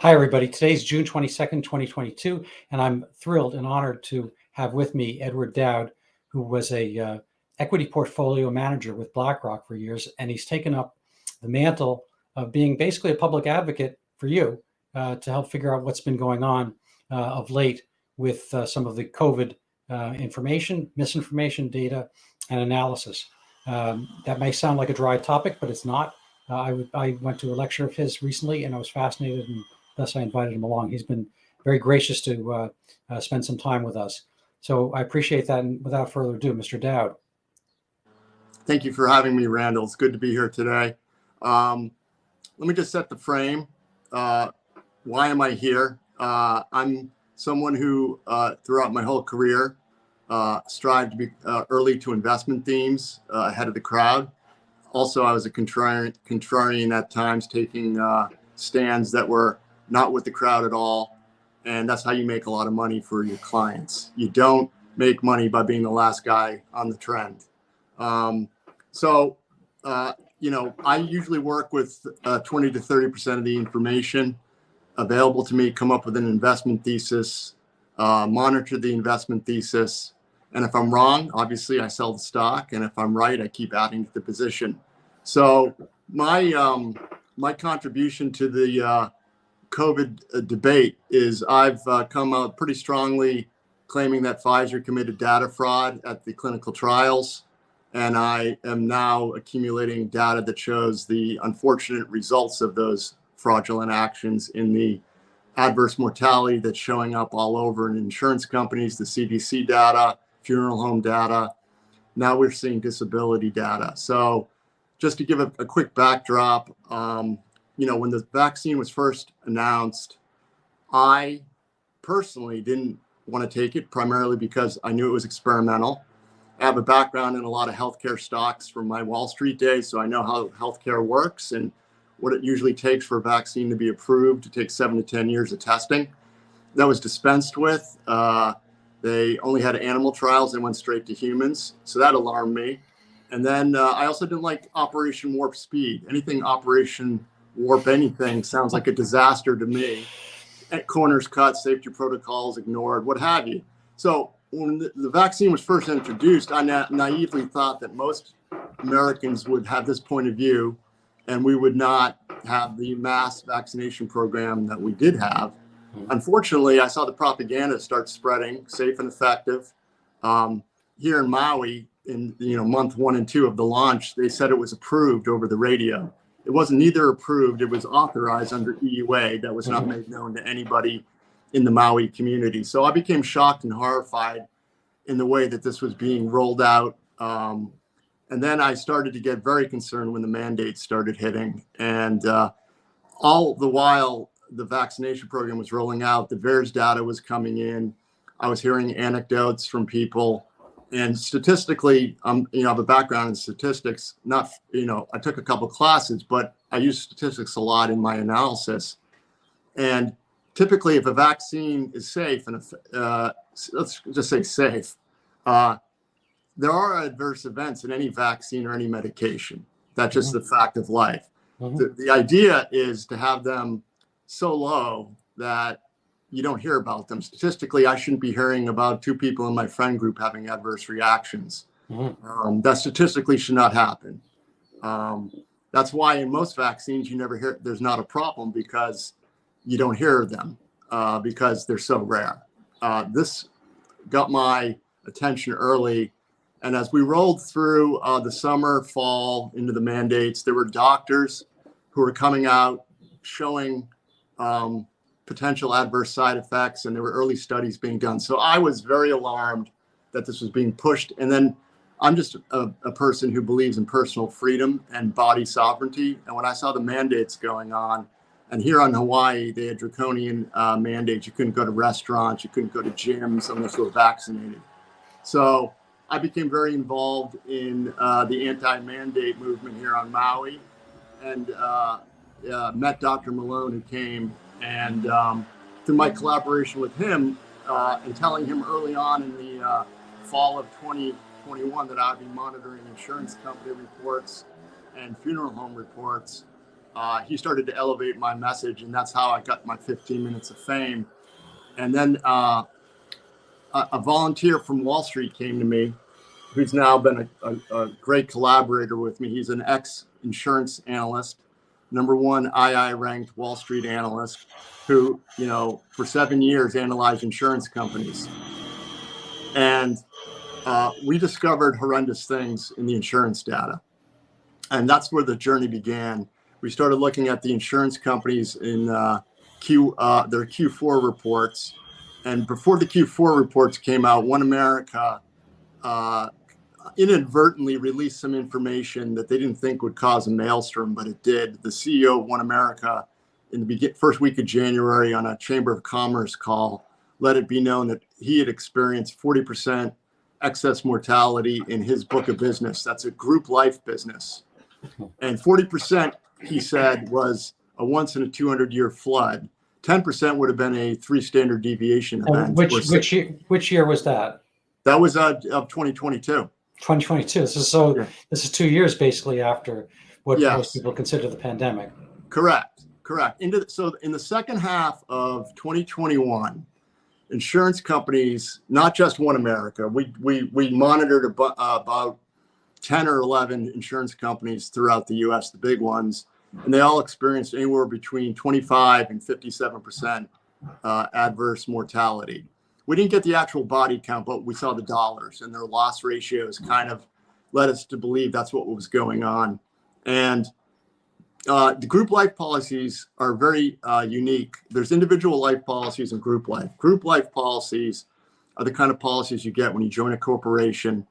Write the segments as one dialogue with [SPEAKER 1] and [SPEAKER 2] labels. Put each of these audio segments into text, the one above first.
[SPEAKER 1] Hi, everybody. Today's June 22nd, 2022, and I'm thrilled and honored to have with me Edward Dowd, who was a equity portfolio manager with BlackRock for years, and he's taken up the mantle of being basically a public advocate for you to help figure out what's been going on of late with some of the COVID information, misinformation, data, and analysis. That may sound like a dry topic, but it's not. I went to a lecture of his recently, and I was fascinated, and thus I invited him along. He's been very gracious to spend some time with us. So I appreciate that. And without further ado, Mr. Dowd.
[SPEAKER 2] Thank you for having me, Randall. It's good to be here today. Let me just set the frame. Why am I here? I'm someone who, throughout my whole career, strived to be early to investment themes, ahead of the crowd. Also, I was a contrarian at times, taking stands that were not with the crowd at all. And that's how you make a lot of money for your clients. You don't make money by being the last guy on the trend. I usually work with 20 to 30% of the information available to me, come up with an investment thesis, monitor the investment thesis. And if I'm wrong, obviously I sell the stock. And if I'm right, I keep adding to the position. So my contribution to the COVID debate is I've come out pretty strongly claiming that Pfizer committed data fraud at the clinical trials. And I am now accumulating data that shows the unfortunate results of those fraudulent actions in the adverse mortality that's showing up all over in insurance companies, the CDC data, funeral home data. Now we're seeing disability data. So just to give a quick backdrop, when the vaccine was first announced, I personally didn't want to take it, primarily because I knew it was experimental. I have a background in a lot of healthcare stocks from my Wall Street days, so I know how healthcare works and what it usually takes for a vaccine to be approved. It takes 7 to 10 years of testing. That was dispensed with. They only had animal trials and went straight to humans, so that alarmed me. And then I also didn't like Operation Warp Speed. Anything Operation Warp anything sounds like a disaster to me. Corners cut, safety protocols ignored, what have you. So when the vaccine was first introduced, I naively thought that most Americans would have this point of view, and we would not have the mass vaccination program that we did have. Unfortunately, I saw the propaganda start spreading, safe and effective. Here in Maui, in month 1 and 2 of the launch, they said it was approved over the radio. It wasn't neither approved, it was authorized under EUA. That was not made known to anybody in the Maui community. So I became shocked and horrified in the way that this was being rolled out. And then I started to get very concerned when the mandates started hitting. And all the while the vaccination program was rolling out, the VAERS data was coming in. I was hearing anecdotes from people. And statistically, I have a background in statistics. I took a couple classes, but I use statistics a lot in my analysis. And typically, if a vaccine is safe, and let's just say safe, there are adverse events in any vaccine or any medication. That's just the fact of life. The idea is to have them so low that you don't hear about them. Statistically, I shouldn't be hearing about 2 people in my friend group having adverse reactions. That statistically should not happen. That's why in most vaccines, you never hear, there's not a problem, because you don't hear them because they're so rare. This got my attention early. And as we rolled through the summer, fall, into the mandates, there were doctors who were coming out showing potential adverse side effects, and there were early studies being done. So I was very alarmed that this was being pushed. And then I'm just a person who believes in personal freedom and body sovereignty. And when I saw the mandates going on, and here on Hawaii, they had draconian mandates. You couldn't go to restaurants, you couldn't go to gyms unless you were vaccinated. So I became very involved in the anti-mandate movement here on Maui, and met Dr. Malone, who came, and through my collaboration with him and telling him early on in the fall of 2021 that I'd be monitoring insurance company reports and funeral home reports, he started to elevate my message, and that's how I got my 15 minutes of fame. And then a volunteer from Wall Street came to me, who's now been a great collaborator with me. He's an ex-insurance analyst, #1 II ranked Wall Street analyst, who, for 7 years analyzed insurance companies. And we discovered horrendous things in the insurance data. And that's where the journey began. We started looking at the insurance companies in their Q4 reports. And before the Q4 reports came out, One America inadvertently released some information that they didn't think would cause a maelstrom, but it did. The CEO of One America, in the first week of January, on a Chamber of Commerce call, let it be known that he had experienced 40% excess mortality in his book of business. That's a group life business. And 40%, he said, was a once in a 200-year flood. 10% would have been a 3 standard deviation event.
[SPEAKER 1] Which year was that?
[SPEAKER 2] That was of 2022.
[SPEAKER 1] 2022. This is 2 years basically after what most people consider the pandemic.
[SPEAKER 2] Correct. So in the second half of 2021, insurance companies, not just One America, we monitored about 10 or 11 insurance companies throughout the U.S., the big ones, and they all experienced anywhere between 25 and 57% adverse mortality. We didn't get the actual body count, but we saw the dollars, and their loss ratios kind of led us to believe that's what was going on. And the group life policies are very unique. There's individual life policies and group life. Group life policies are the kind of policies you get when you join a corporation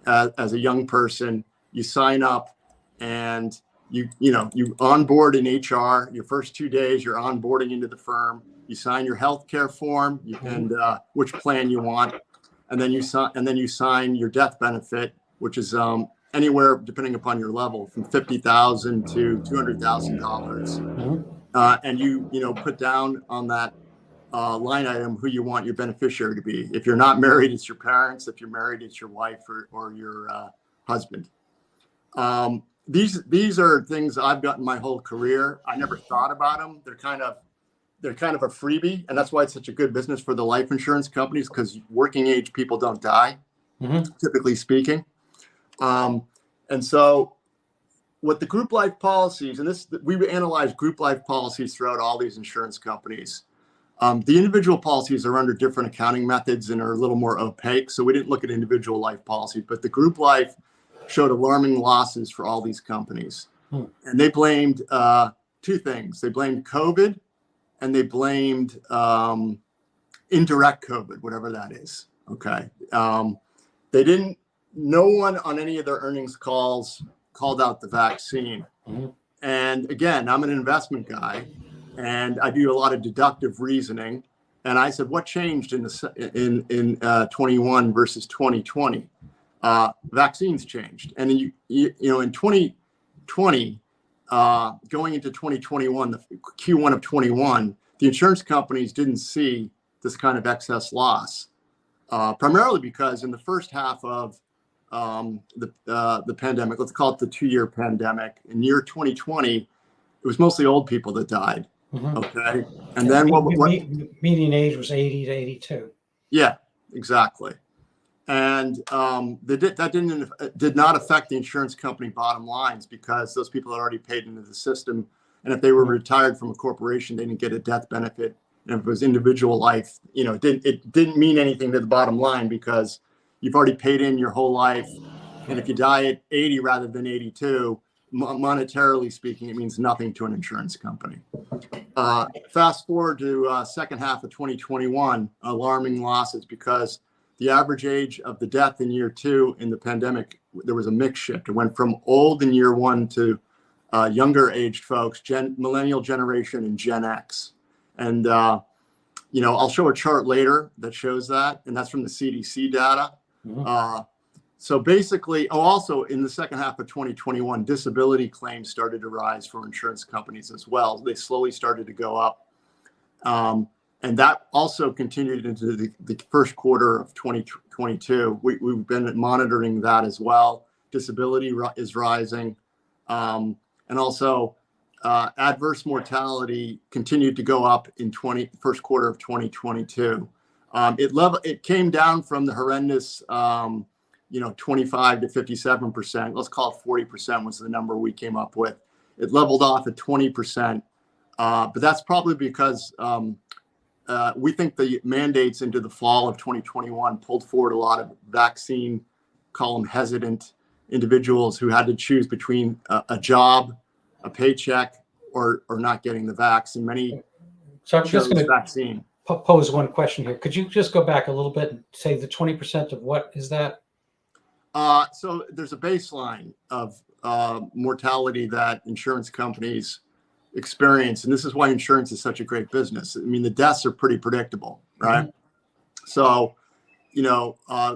[SPEAKER 2] as a young person. You sign up and you onboard in HR. Your first 2 days, you're onboarding into the firm. You sign your healthcare form and which plan you want, and then you sign your death benefit, which is anywhere, depending upon your level, from $50,000 to $200,000. And you put down on that line item who you want your beneficiary to be. If you're not married, it's your parents. If you're married, it's your wife or your husband. These are things I've gotten my whole career. I never thought about them. They're kind of a freebie, and that's why it's such a good business for the life insurance companies, because working age people don't die, typically speaking. And so what the group life policies, and we analyzed group life policies throughout all these insurance companies. The individual policies are under different accounting methods and are a little more opaque. So we didn't look at individual life policies, but the group life showed alarming losses for all these companies. And they blamed 2 things. They blamed COVID, and they blamed indirect COVID, whatever that is. Okay. No one on any of their earnings calls called out the vaccine. And again, I'm an investment guy, and I do a lot of deductive reasoning. And I said, what changed in 21 versus 2020? Vaccines changed. And in 2020, going into 2021, the Q1 of 21, the insurance companies didn't see this kind of excess loss, primarily because in the first half of the pandemic, let's call it the 2-year pandemic, in year 2020, it was mostly old people that died. Okay. And then
[SPEAKER 1] median age was 80 to 82.
[SPEAKER 2] Yeah, exactly. And that did not affect the insurance company bottom lines, because those people had already paid into the system. And if they were retired from a corporation, they didn't get a death benefit. And if it was individual life, it didn't mean anything to the bottom line, because you've already paid in your whole life. And if you die at 80 rather than 82, monetarily speaking, it means nothing to an insurance company. Fast forward to second half of 2021, alarming losses, because the average age of the death in year 2 in the pandemic, there was a mix shift. It went from old in year 1 to younger aged folks, millennial generation and Gen X. And, I'll show a chart later that shows that, and that's from the CDC data. So basically, also in the second half of 2021, disability claims started to rise for insurance companies as well. They slowly started to go up. And that also continued into the first quarter of 2022. We've been monitoring that as well. Disability is rising. And also adverse mortality continued to go up in first quarter of 2022. It came down from the horrendous, 25 to 57%. Let's call it 40% was the number we came up with. It leveled off at 20%, but that's probably because we think the mandates into the fall of 2021 pulled forward a lot of vaccine, call them hesitant individuals who had to choose between a job, a paycheck, or not getting the vaccine. Many
[SPEAKER 1] So I'm just going to
[SPEAKER 2] vaccine.
[SPEAKER 1] pose one question here. Could you just go back a little bit and say the 20% of what is that?
[SPEAKER 2] So there's a baseline of mortality that insurance companies experience, and this is why insurance is such a great business. I mean, the deaths are pretty predictable, right? Mm-hmm. So,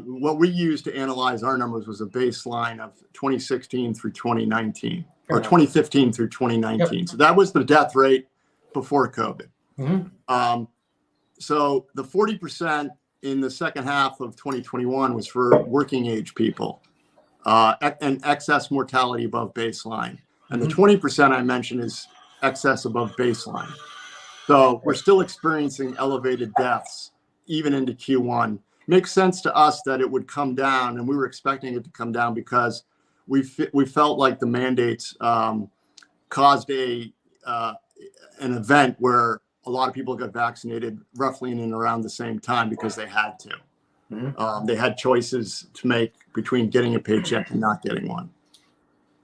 [SPEAKER 2] what we used to analyze our numbers was a baseline of 2016 through 2019, or 2015 through 2019. Yep. So that was the death rate before COVID. Mm-hmm. So the 40% in the second half of 2021 was for working age people, and excess mortality above baseline. And the 20% I mentioned is excess above baseline. So we're still experiencing elevated deaths even into Q1. Makes sense to us that it would come down, and we were expecting it to come down because we felt like the mandates caused an event where a lot of people got vaccinated roughly in and around the same time because they had to. Mm-hmm. They had choices to make between getting a paycheck and not getting one.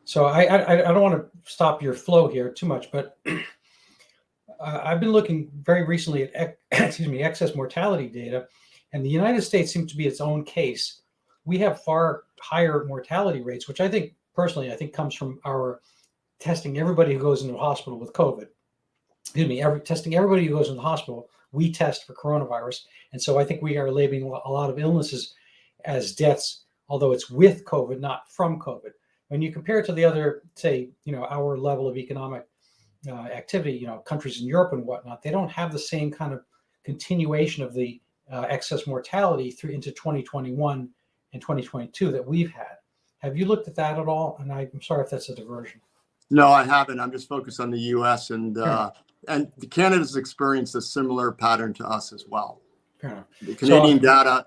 [SPEAKER 1] So I don't want to stop your flow here too much, but I've been looking very recently at excess mortality data, and the United States seems to be its own case. We have far higher mortality rates, which I think comes from our testing everybody who goes into the hospital with COVID. Testing everybody who goes in the hospital, we test for coronavirus. And so I think we are labeling a lot of illnesses as deaths, although it's with COVID, not from COVID. When you compare it to the other, say, our level of economic activity, countries in Europe and whatnot, they don't have the same kind of continuation of the excess mortality through into 2021 and 2022 that we've had. Have you looked at that at all? And I'm sorry if that's a diversion.
[SPEAKER 2] No, I haven't. I'm just focused on the U.S. and Canada's experienced a similar pattern to us as well. The Canadian data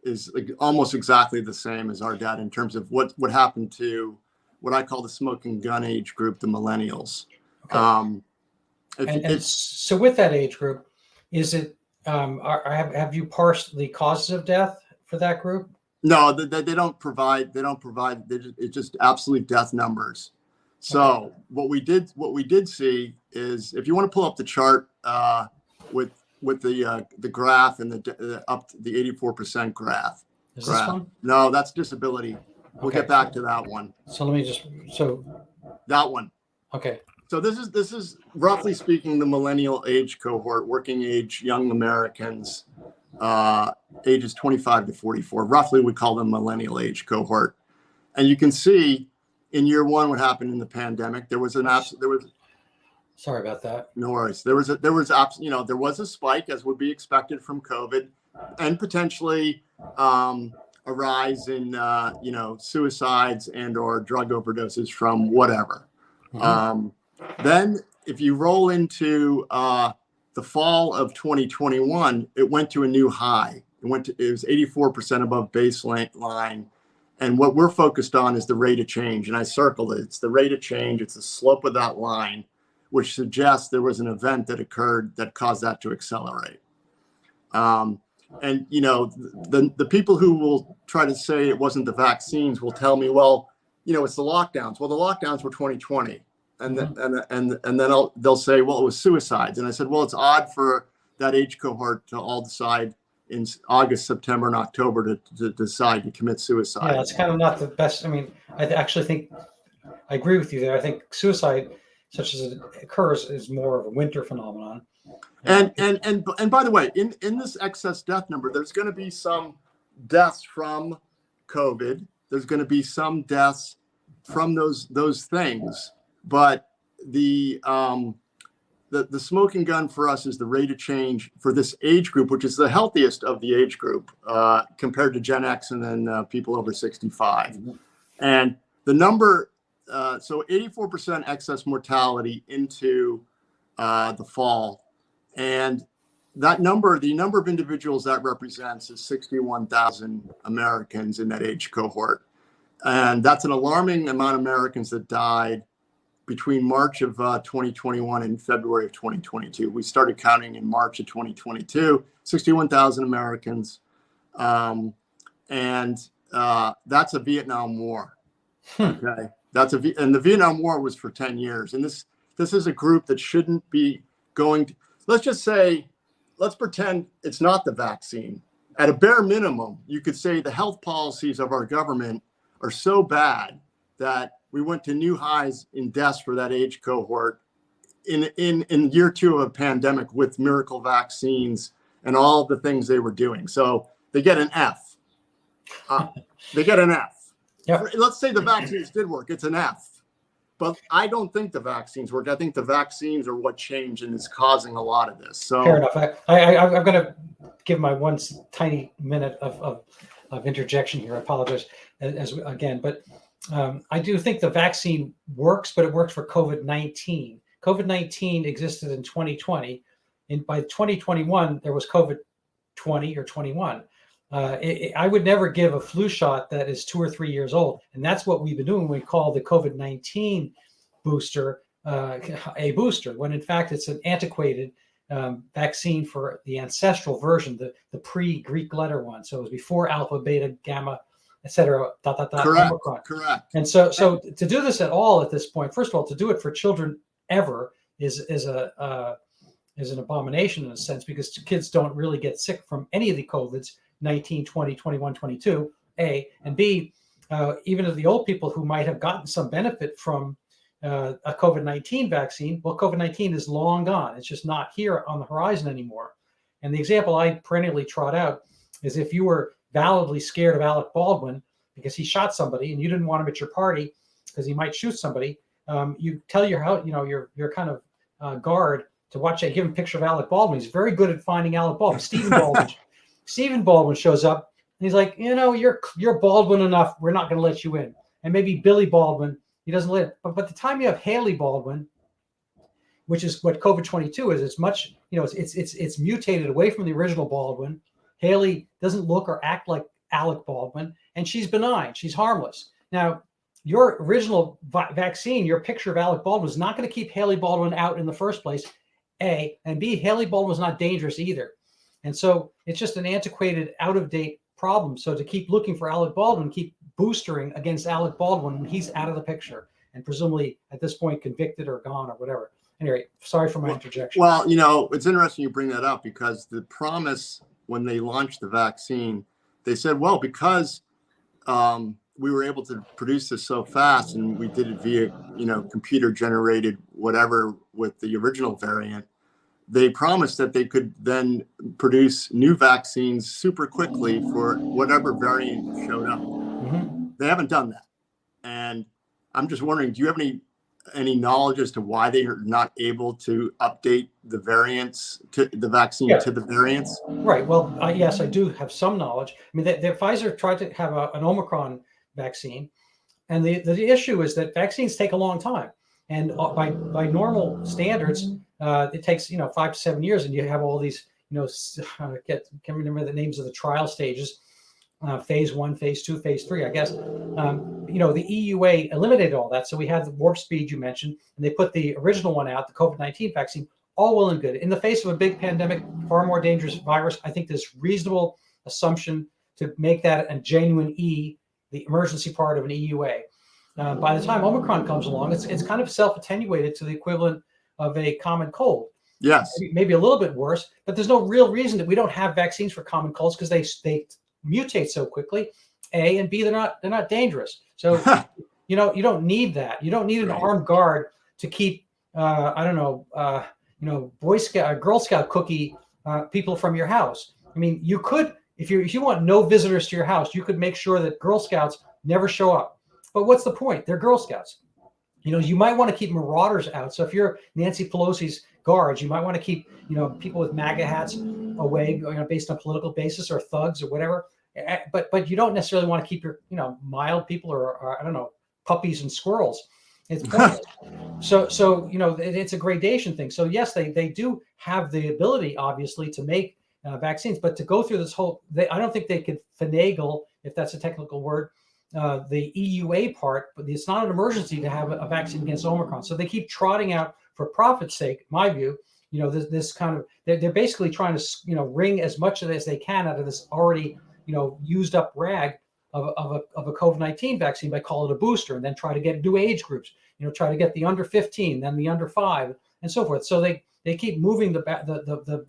[SPEAKER 2] is almost exactly the same as our data in terms of what happened to what I call the smoking gun age group, the millennials.
[SPEAKER 1] Okay. So with that age group, is it have you parsed the causes of death for that group? No,
[SPEAKER 2] they don't provide. It's just absolute death numbers. So what we did see is, if you want to pull up the chart with the graph and the 84% graph.
[SPEAKER 1] Is this one?
[SPEAKER 2] No, that's disability. We'll get back to that one.
[SPEAKER 1] So let me
[SPEAKER 2] that one.
[SPEAKER 1] Okay.
[SPEAKER 2] So this is roughly speaking the millennial age cohort, working age young Americans, ages 25 to 44. Roughly, we call them millennial age cohort. And you can see in year one what happened in the pandemic.
[SPEAKER 1] Sorry about that.
[SPEAKER 2] No worries. There was a spike, as would be expected from COVID, and potentially a rise in suicides and or drug overdoses from whatever. Mm-hmm. Then if you roll into the fall of 2021, it went to a new high. It was 84% above baseline. And what we're focused on is the rate of change. And I circled it. It's the rate of change. It's the slope of that line, which suggests there was an event that occurred that caused that to accelerate. And the people who will try to say it wasn't the vaccines will tell me, well, it's the lockdowns. Well, the lockdowns were 2020. And then they'll say, well, it was suicides. And I said, well, it's odd for that age cohort to all decide in August, September, and October to decide to commit suicide.
[SPEAKER 1] Yeah, it's kind of not the best. I mean, I actually think I agree with you there. I think suicide, such as it occurs, is more of a winter phenomenon.
[SPEAKER 2] And by the way, in this excess death number, there's going to be some deaths from COVID. There's going to be some deaths from those things. But the smoking gun for us is the rate of change for this age group, which is the healthiest of the age group compared to Gen X and then people over 65. Mm-hmm. And the number so 84% excess mortality into the fall. And that number, the number of individuals that represents is 61,000 Americans in that age cohort. And that's an alarming amount of Americans that died between March of 2021 and February of 2022. We started counting in March of 2022, 61,000 Americans. And that's a Vietnam War. Okay. And the Vietnam War was for 10 years. And this is a group that shouldn't be going to, let's pretend it's not the vaccine. At a bare minimum, you could say the health policies of our government are so bad that we went to new highs in deaths for that age cohort in year 2 of a pandemic with miracle vaccines and all the things they were doing. So they get an F. They get an F.
[SPEAKER 1] Yep.
[SPEAKER 2] Let's say the vaccines did work. It's an F. But I don't think the vaccines work. I think the vaccines are what changed and is causing a lot of this. So
[SPEAKER 1] fair enough. I'm going to give my one tiny minute of interjection here. I apologize again, but I do think the vaccine works, but it works for COVID-19. COVID-19 existed in 2020, and by 2021 there was COVID-20 or 21. I would never give a flu shot that is 2 or 3 years old. And that's what we've been doing. We call the COVID-19 booster a booster, when in fact it's an antiquated vaccine for the ancestral version, the pre-Greek letter one. So it was before alpha, beta, gamma, etc.
[SPEAKER 2] Correct.
[SPEAKER 1] Omicron.
[SPEAKER 2] Correct.
[SPEAKER 1] And so to do this at all at this point, first of all, to do it for children ever is an abomination in a sense, because kids don't really get sick from any of the COVIDs. 19, 20, 21, 22, A, and B, even of the old people who might have gotten some benefit from a COVID-19 vaccine, well, COVID-19 is long gone. It's just not here on the horizon anymore. And the example I perennially trot out is if you were validly scared of Alec Baldwin because he shot somebody and you didn't want him at your party because he might shoot somebody, you tell your kind of guard to watch it, give him a picture of Alec Baldwin. He's very good at finding Alec Baldwin. Stephen Baldwin shows up and he's like, you're Baldwin enough. We're not going to let you in. And maybe Billy Baldwin, he doesn't live. But by the time you have Haley Baldwin, which is what COVID-22 is, it's much, it's mutated away from the original Baldwin. Haley doesn't look or act like Alec Baldwin, and she's benign. She's harmless. Now, your original vaccine, your picture of Alec Baldwin is not going to keep Haley Baldwin out in the first place, A, and B, Haley Baldwin was not dangerous either. And so it's just an antiquated, out-of-date problem. So to keep looking for Alec Baldwin, keep boostering against Alec Baldwin when he's out of the picture and presumably at this point convicted or gone or whatever. Anyway, sorry for my interjection.
[SPEAKER 2] Well, it's interesting you bring that up, because the promise when they launched the vaccine, they said, well, because we were able to produce this so fast and we did it via, computer-generated whatever with the original variant, they promised that they could then produce new vaccines super quickly for whatever variant showed up.
[SPEAKER 1] Mm-hmm.
[SPEAKER 2] They haven't done that. And I'm just wondering, do you have any knowledge as to why they are not able to update the variants to the vaccine to the variants?
[SPEAKER 1] Right. Well, yes, I do have some knowledge. I mean, Pfizer tried to have an Omicron vaccine. And the issue is that vaccines take a long time. And by normal standards, it takes 5 to 7 years, and you have all these can't remember the names of the trial stages, phase 1, phase 2, phase 3. I guess the EUA eliminated all that, so we had the warp speed you mentioned, and they put the original one out, the COVID-19 vaccine. All well and good. In the face of a big pandemic, far more dangerous virus, I think there's reasonable assumption to make that a genuine E, the emergency part of an EUA. By the time Omicron comes along, it's kind of self-attenuated to the equivalent of a common cold.
[SPEAKER 2] Yes.
[SPEAKER 1] Maybe a little bit worse, but there's no real reason that we don't have vaccines for common colds, because they mutate so quickly. A, and B, they're not dangerous. So you don't need that. You don't need an armed guard to keep Boy Scout, Girl Scout cookie people from your house. I mean, you could, if you want no visitors to your house, you could make sure that Girl Scouts never show up. But what's the point? They're Girl Scouts. You might want to keep marauders out. So if you're Nancy Pelosi's guards, you might want to keep, people with MAGA hats away, based on political basis, or thugs or whatever. But you don't necessarily want to keep your, mild people or I don't know, puppies and squirrels. It's pointless. So it's a gradation thing. So yes, they do have the ability, obviously, to make vaccines, but to go through this whole, I don't think they could finagle, if that's a technical word, the EUA part. But it's not an emergency to have a vaccine against Omicron. So they keep trotting out, for profit's sake, in my view, this kind of, they're basically trying to wring as much of it as they can out of this already used up rag of a COVID-19 vaccine by calling it a booster, and then try to get new age groups, try to get the under 15, then the under 5, and so forth. So they keep moving the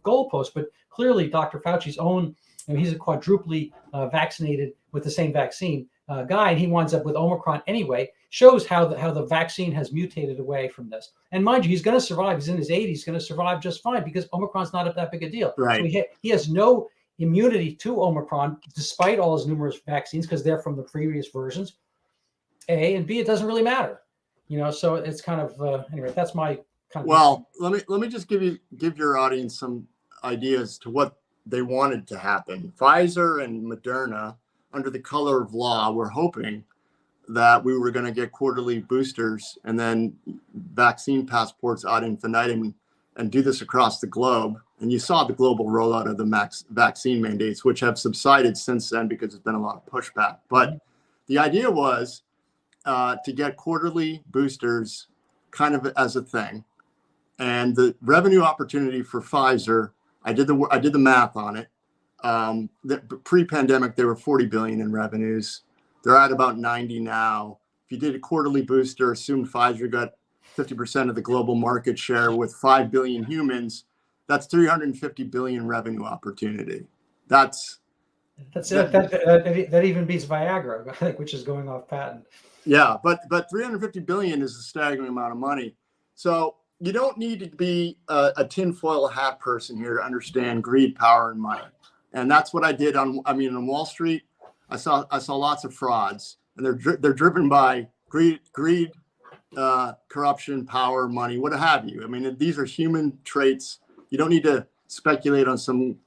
[SPEAKER 1] goalpost, but clearly Dr. Fauci's own, he's a quadruply vaccinated with the same vaccine guy, and he winds up with Omicron anyway, shows how the vaccine has mutated away from this. And mind you, he's going to survive. He's in his 80s, he's going to survive just fine, because Omicron's not that big a deal.
[SPEAKER 2] Right.
[SPEAKER 1] So he has no immunity to Omicron, despite all his numerous vaccines, because they're from the previous versions. A, and B, it doesn't really matter. So it's kind of anyway. That's my kind of.
[SPEAKER 2] Well, let me just give your audience some ideas to what they wanted to happen. Pfizer and Moderna, under the color of law, were hoping that we were going to get quarterly boosters and then vaccine passports ad infinitum and do this across the globe. And you saw the global rollout of the vaccine mandates, which have subsided since then because there's been a lot of pushback. But the idea was to get quarterly boosters kind of as a thing. And the revenue opportunity for Pfizer, I did the math on it. Pre-pandemic, they were 40 billion in revenues. They're at about 90 now. If you did a quarterly booster, assume Pfizer got 50% of the global market share with 5 billion humans, that's 350 billion revenue opportunity. That
[SPEAKER 1] even beats Viagra, I think, which is going off patent.
[SPEAKER 2] Yeah, but 350 billion is a staggering amount of money. So you don't need to be a tinfoil hat person here to understand greed, power, and money. And that's what I did on Wall Street. I saw lots of frauds, and they're driven by greed, corruption, power, money, what have you. I mean, these are human traits. You don't need to speculate on some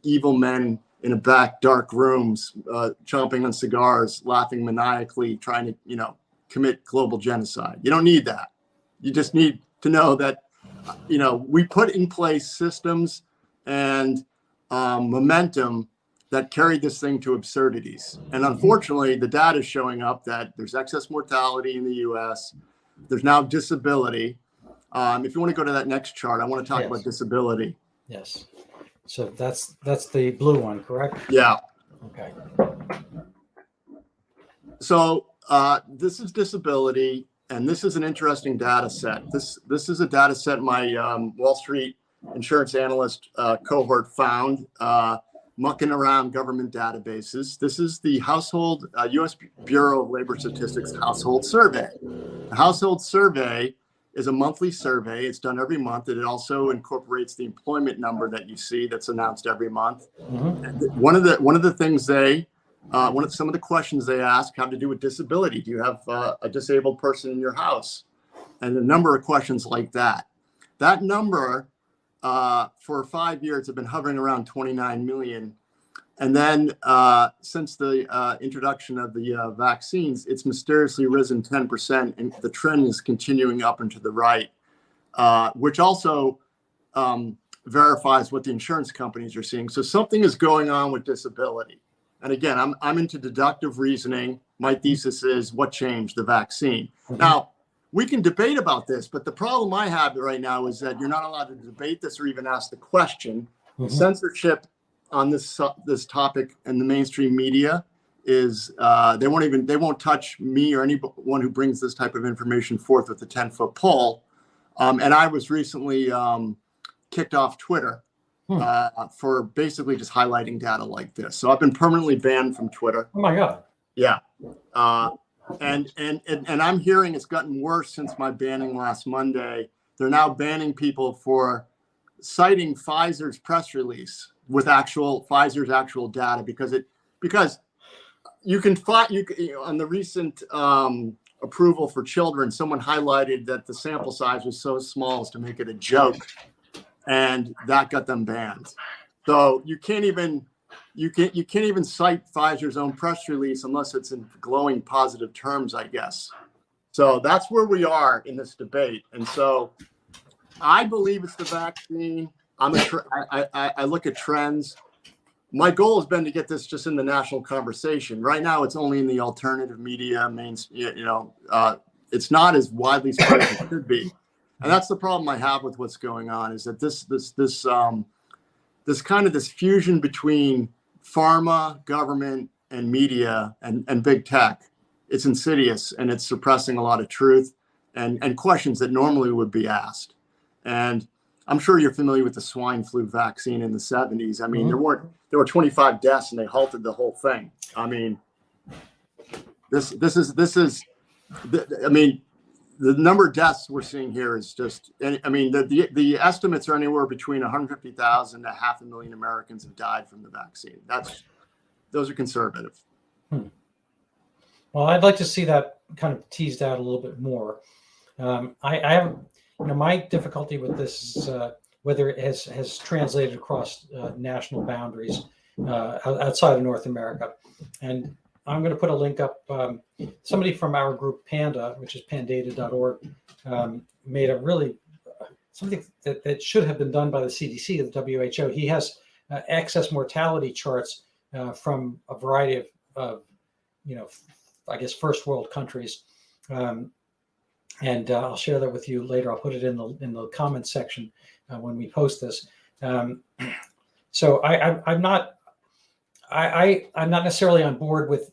[SPEAKER 2] evil men in a back dark rooms, chomping on cigars, laughing maniacally, trying to, commit global genocide. You don't need that. You just need to know that, we put in place systems and momentum that carried this thing to absurdities. And unfortunately, the data is showing up that there's excess mortality in the US. There's now disability. If you want to go to that next chart, I want to talk about disability.
[SPEAKER 1] Yes. So that's the blue one, correct?
[SPEAKER 2] Yeah.
[SPEAKER 1] Okay.
[SPEAKER 2] So this is disability, and this is an interesting data set. This is a data set my Wall Street insurance analyst cohort found, mucking around government databases. This is the U.S. Bureau of Labor Statistics Household Survey. The Household Survey is a monthly survey. It's done every month. It also incorporates the employment number that you see that's announced every month. Mm-hmm. One of the things some of the questions they ask have to do with disability. Do you have a disabled person in your house? And a number of questions like that. That number for 5 years have been hovering around 29 million. And then since the introduction of the vaccines, it's mysteriously risen 10%, and the trend is continuing up and to the right, which also verifies what the insurance companies are seeing. So something is going on with disability. And again, I'm into deductive reasoning. My thesis is what changed? The vaccine. Mm-hmm. Now, we can debate about this, but the problem I have right now is that you're not allowed to debate this or even ask the question. Mm-hmm. Censorship on this topic in the mainstream media is they won't touch me or anyone who brings this type of information forth with a 10-foot pole. And I was recently kicked off Twitter for basically just highlighting data like this. So I've been permanently banned from Twitter.
[SPEAKER 1] Oh my God.
[SPEAKER 2] Yeah. And I'm hearing it's gotten worse since my banning last Monday. They're now banning people for citing Pfizer's press release with Pfizer's actual data because you can on the recent approval for children, someone highlighted that the sample size was so small as to make it a joke, and that got them banned. So you can't even cite Pfizer's own press release unless it's in glowing positive terms, I guess. So that's where we are in this debate. And so I believe it's the vaccine. I look at trends. My goal has been to get this just in the national conversation. Right now, it's only in the alternative media, it's not as widely spread as it could be. And that's the problem I have with what's going on, is that this fusion between pharma, government, and media and big tech, it's insidious, and it's suppressing a lot of truth and questions that normally would be asked. And I'm sure you're familiar with the swine flu vaccine in the 70s. I mean, there were 25 deaths and they halted the whole thing. I mean, the number of deaths we're seeing here is just, I mean, the estimates are anywhere between 150,000 to 500,000 Americans have died from the vaccine. Those are conservative.
[SPEAKER 1] Well, I'd like to see that kind of teased out a little bit more. I have, my difficulty with this is whether it has translated across national boundaries outside of North America. And I'm going to put a link up. Somebody from our group Panda, which is pandata.org, made a really something that should have been done by the CDC, the WHO. He has excess mortality charts from a variety of I guess first world countries, and I'll share that with you later. I'll put it in the comments section when we post this. So I'm not necessarily on board with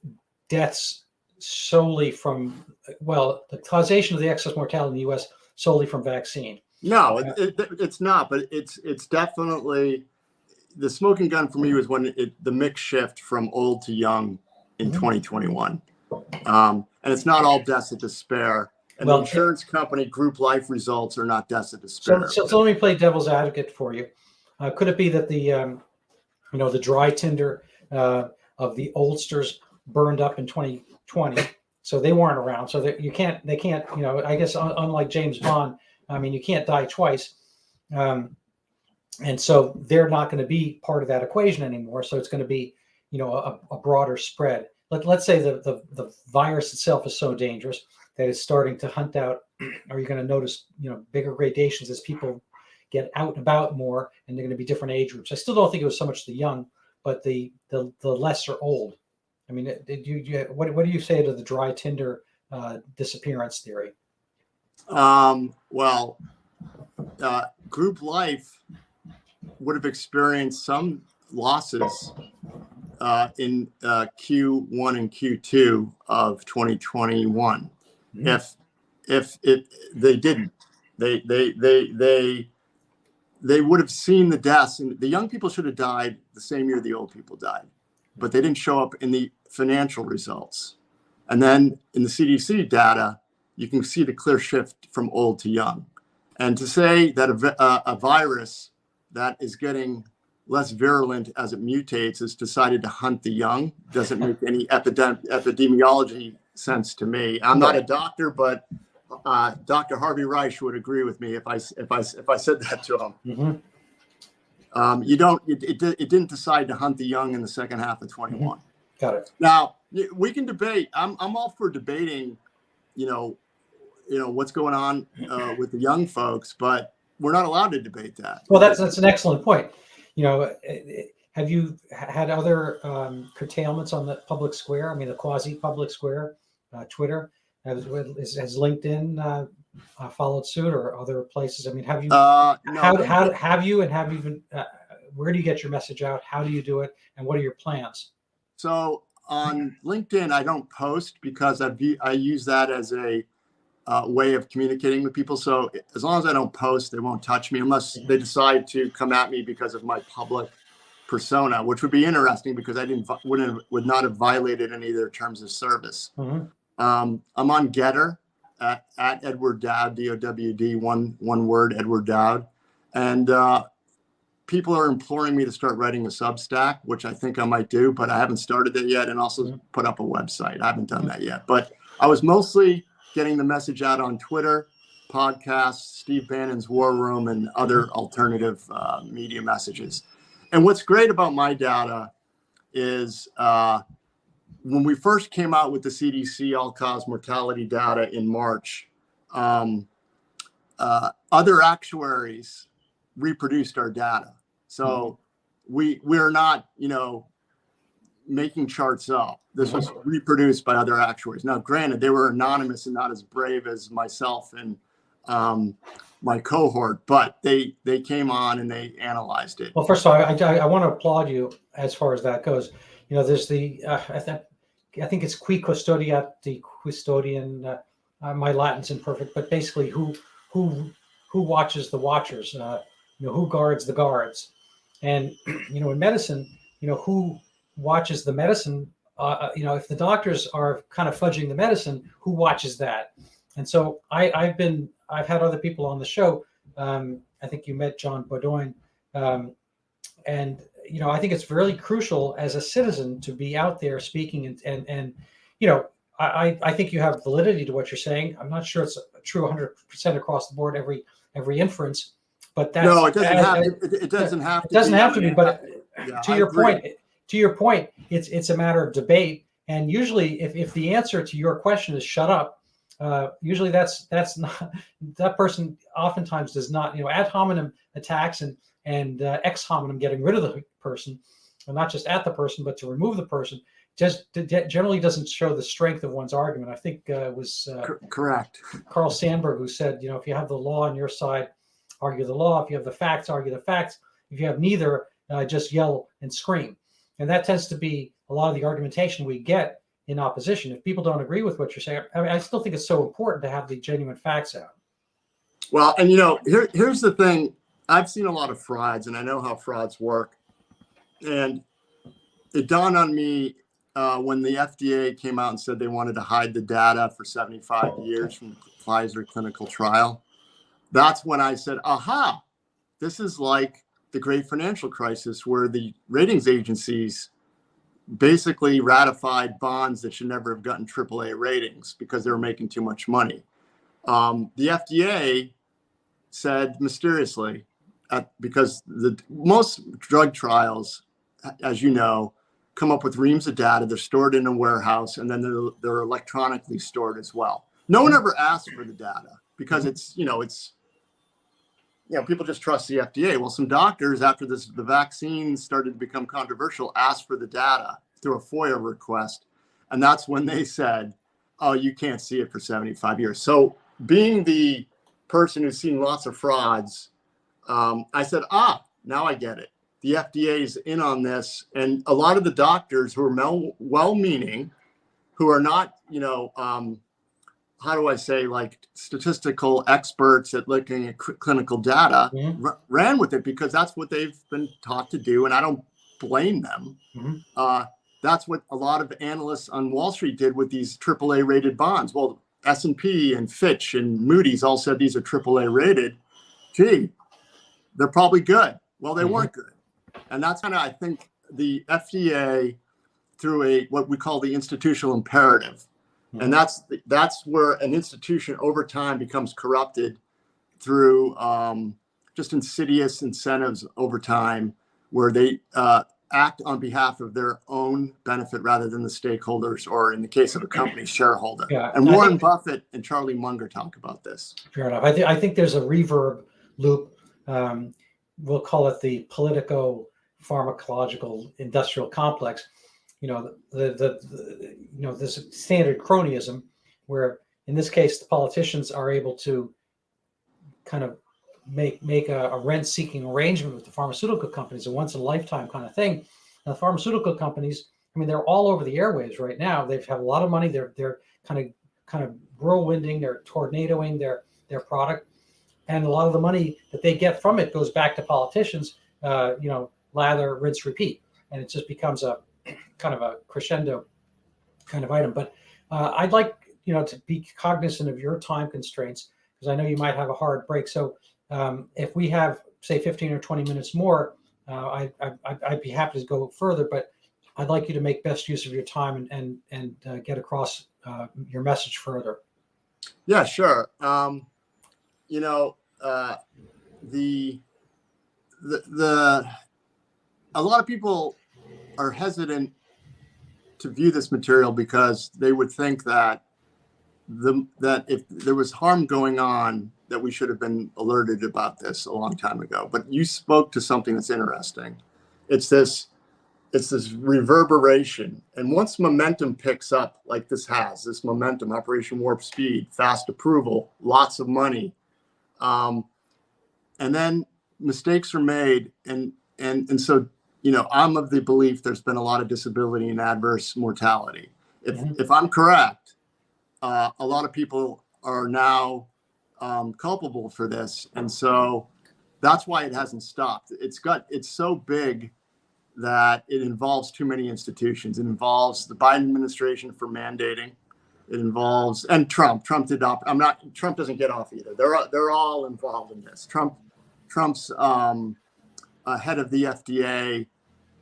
[SPEAKER 1] deaths solely from, the causation of the excess mortality in the U.S. solely from vaccine.
[SPEAKER 2] No, it's not, but it's definitely the smoking gun for me was when the mix shift from old to young in 2021. And it's not all deaths of despair. And the insurance company group life results are not deaths of despair.
[SPEAKER 1] So let me play devil's advocate for you. Could it be that the dry tinder of the oldsters burned up in 2020, so they weren't around, so that they can't, I guess unlike James Bond, I mean, you can't die twice, and so they're not going to be part of that equation anymore. So it's going to be, a broader spread. Let's say the virus itself is so dangerous that it's starting to hunt out. Are you going to notice, bigger gradations as people get out and about more, and they're going to be different age groups? I still don't think it was so much the young, but the lesser old. I mean, what do you say to the dry tinder disappearance theory?
[SPEAKER 2] Group life would have experienced some losses in Q1 and Q2 of 2021. If they didn't, they would have seen the deaths, and the young people should have died the same year the old people died, but they didn't show up in the financial results. And then in the CDC data, you can see the clear shift from old to young. And to say that a virus that is getting less virulent as it mutates has decided to hunt the young doesn't make any epidemiology sense to me. I'm not a doctor, but Dr. Harvey Reich would agree with me if I said that to him. It didn't decide to hunt the young in the second half of 21.
[SPEAKER 1] Got it.
[SPEAKER 2] Now we can debate. I'm all for debating, what's going on with the young folks, but we're not allowed to debate that.
[SPEAKER 1] Well, that's an excellent point. Have you had other curtailments on the public square? I mean, the quasi-public square, Twitter, has LinkedIn followed suit, or other places? I mean, have you? No. Have you been? Where do you get your message out? How do you do it? And what are your plans?
[SPEAKER 2] So on LinkedIn, I don't post because I use that as a way of communicating with people. So as long as I don't post, they won't touch me unless they decide to come at me because of my public persona, which would be interesting because I would not have violated any of their terms of service. I'm on Getter at Edward Dowd, DOWD, one word, Edward Dowd, and people are imploring me to start writing a Substack, which I think I might do, but I haven't started that yet, and also put up a website. I haven't done that yet, but I was mostly getting the message out on Twitter, podcasts, Steve Bannon's War Room, and other alternative media messages. And what's great about my data is when we first came out with the CDC all-cause mortality data in March, other actuaries reproduced our data. So we're not, making charts up. This was reproduced by other actuaries. Now, granted, they were anonymous and not as brave as myself and my cohort, but they came on and they analyzed it.
[SPEAKER 1] Well, first of all, I want to applaud you as far as that goes. There's the I think it's qui custodiat, the custodian. My Latin's imperfect, but basically, who watches the watchers? Who guards the guards? And in medicine, who watches the medicine? If the doctors are kind of fudging the medicine, who watches that? And so I've had other people on the show. I think you met John Bodoin, and I think it's really crucial as a citizen to be out there speaking and I think you have validity to what you're saying. I'm not sure it's true 100% across the board, every inference, but that's,
[SPEAKER 2] no, it doesn't have. It doesn't have.
[SPEAKER 1] It doesn't have to be. But
[SPEAKER 2] yeah,
[SPEAKER 1] to your point, it's a matter of debate. And usually, if the answer to your question is "shut up," usually that's not, that person oftentimes does not. Ad hominem attacks and ex hominem, getting rid of the person, and not just at the person, but to remove the person, just generally doesn't show the strength of one's argument. I think it was
[SPEAKER 2] correct.
[SPEAKER 1] Carl Sandburg who said, if you have the law on your side, argue the law. If you have the facts, argue the facts. If you have neither, just yell and scream. And that tends to be a lot of the argumentation we get in opposition. If people don't agree with what you're saying, I still think it's so important to have the genuine facts out.
[SPEAKER 2] Well, and here's the thing. I've seen a lot of frauds, and I know how frauds work. And it dawned on me when the FDA came out and said they wanted to hide the data for 75 years from the Pfizer clinical trial. That's when I said, aha, this is like the great financial crisis where the ratings agencies basically ratified bonds that should never have gotten AAA ratings because they were making too much money. The FDA said mysteriously, because most drug trials, as you know, come up with reams of data. They're stored in a warehouse, and then they're electronically stored as well. No one ever asked for the data because people just trust the FDA. Well, some doctors, after the vaccine started to become controversial, asked for the data through a FOIA request. And that's when they said, oh, you can't see it for 75 years. So being the person who's seen lots of frauds, I said, now I get it. The FDA is in on this. And a lot of the doctors who are well-meaning, who are not, how do I say, like statistical experts at looking at clinical data, ran with it because that's what they've been taught to do. And I don't blame them. That's what a lot of analysts on Wall Street did with these AAA rated bonds. Well, S&P and Fitch and Moody's all said these are AAA rated. Gee, they're probably good. Well, they weren't good. And that's kind of, I think, the FDA through what we call the institutional imperative. And that's where an institution over time becomes corrupted through just insidious incentives over time, where they act on behalf of their own benefit rather than the stakeholders, or in the case of a company, shareholder.
[SPEAKER 1] Yeah,
[SPEAKER 2] and Warren Buffett and Charlie Munger talk about this. Fair
[SPEAKER 1] enough. I think there's a reverb loop. We'll call it the Politico pharmacological industrial complex. This standard cronyism, where in this case the politicians are able to kind of make a rent-seeking arrangement with the pharmaceutical companies, a once-in-a-lifetime kind of thing. Now, the pharmaceutical companies, they're all over the airwaves right now. They have a lot of money. They're kind of whirlwinding, they're tornadoing their product, and a lot of the money that they get from it goes back to politicians. Lather, rinse, repeat, and it just becomes a kind of a crescendo kind of item. But I'd like to be cognizant of your time constraints, because I know you might have a hard break. So if we have, say, 15 or 20 minutes more, I'd be happy to go further, but I'd like you to make best use of your time and get across your message further.
[SPEAKER 2] Yeah, sure. A lot of people are hesitant to view this material because they would think that that if there was harm going on, that we should have been alerted about this a long time ago. But you spoke to something that's interesting. It's this reverberation. And once momentum picks up, like this momentum, Operation Warp Speed, fast approval, lots of money, and then mistakes are made. And so, I'm of the belief there's been a lot of disability and adverse mortality. If I'm correct, a lot of people are now culpable for this. And so that's why it hasn't stopped. It's so big that it involves too many institutions. It involves the Biden administration for mandating. It involves, and Trump did not, Trump doesn't get off either. They're all involved in this. Trump's head of the FDA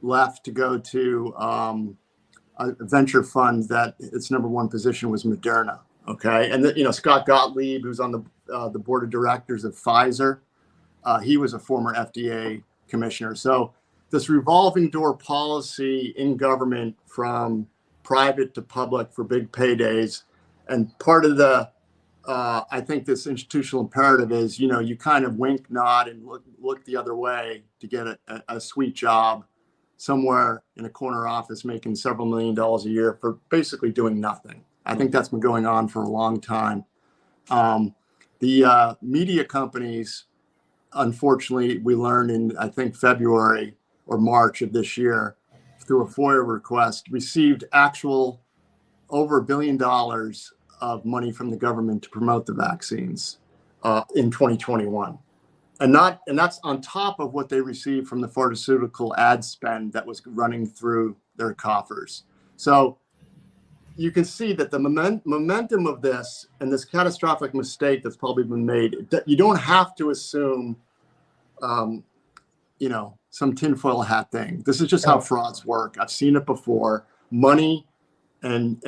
[SPEAKER 2] left to go to a venture fund that its number one position was Moderna. Okay. And Scott Gottlieb, who's on the board of directors of Pfizer, he was a former FDA commissioner. So this revolving door policy in government from private to public for big paydays. And part of I think this institutional imperative is, you kind of wink, nod, and look the other way to get a sweet job somewhere in a corner office making several $1 million a year for basically doing nothing. I think that's been going on for a long time. The media companies, unfortunately, we learned in, I think, February or March of this year, through a FOIA request, received actual over $1 billion of money from the government to promote the vaccines in 2021. And that's on top of what they received from the pharmaceutical ad spend that was running through their coffers. So you can see that the momentum of this and this catastrophic mistake that's probably been made, you don't have to assume, some tinfoil hat thing. This is just how frauds work. I've seen it before. Money and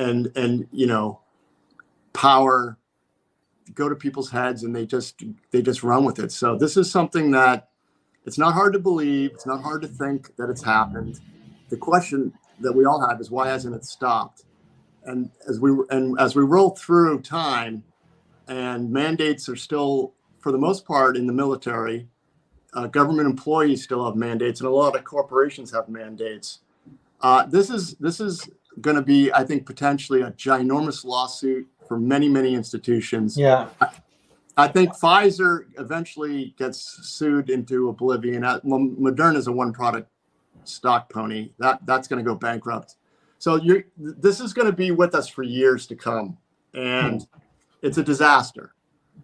[SPEAKER 2] power go to people's heads, and they just run with it. So this is something that it's not hard to believe. It's not hard to think that it's happened. The question that we all have is, why hasn't it stopped? And as we roll through time, and mandates are still, for the most part, in the military. Government employees still have mandates, and a lot of corporations have mandates. This is going to be, I think, potentially a ginormous lawsuit for many, many institutions.
[SPEAKER 1] Yeah.
[SPEAKER 2] I think Pfizer eventually gets sued into oblivion. Moderna is a one-product stock pony. That's going to go bankrupt. So this is going to be with us for years to come, and it's a disaster.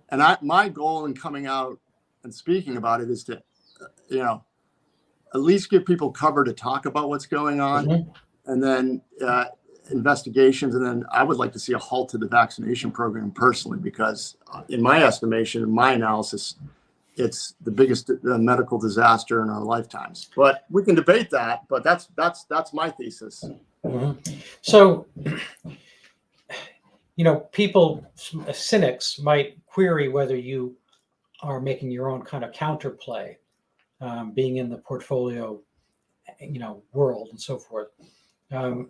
[SPEAKER 2] And my goal in coming out and speaking about it is to, at least give people cover to talk about what's going on, and then investigations. And then I would like to see a halt to the vaccination program personally, because in my estimation, in my analysis, it's the biggest medical disaster in our lifetimes. But we can debate that, but that's my thesis.
[SPEAKER 1] So, people, cynics might query whether you are making your own kind of counterplay, being in the portfolio, world and so forth. Do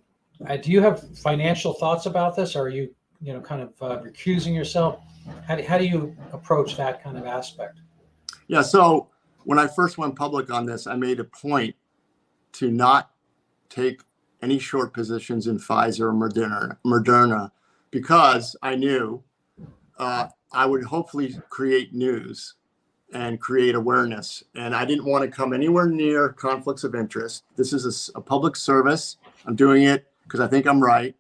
[SPEAKER 1] you have financial thoughts about this? Or are you, kind of recusing yourself? How do you approach that kind of aspect?
[SPEAKER 2] Yeah. So when I first went public on this, I made a point to not take any short positions in Pfizer or Moderna, because I knew I would hopefully create news and create awareness. And I didn't want to come anywhere near conflicts of interest. This is a public service. I'm doing it because I think I'm right.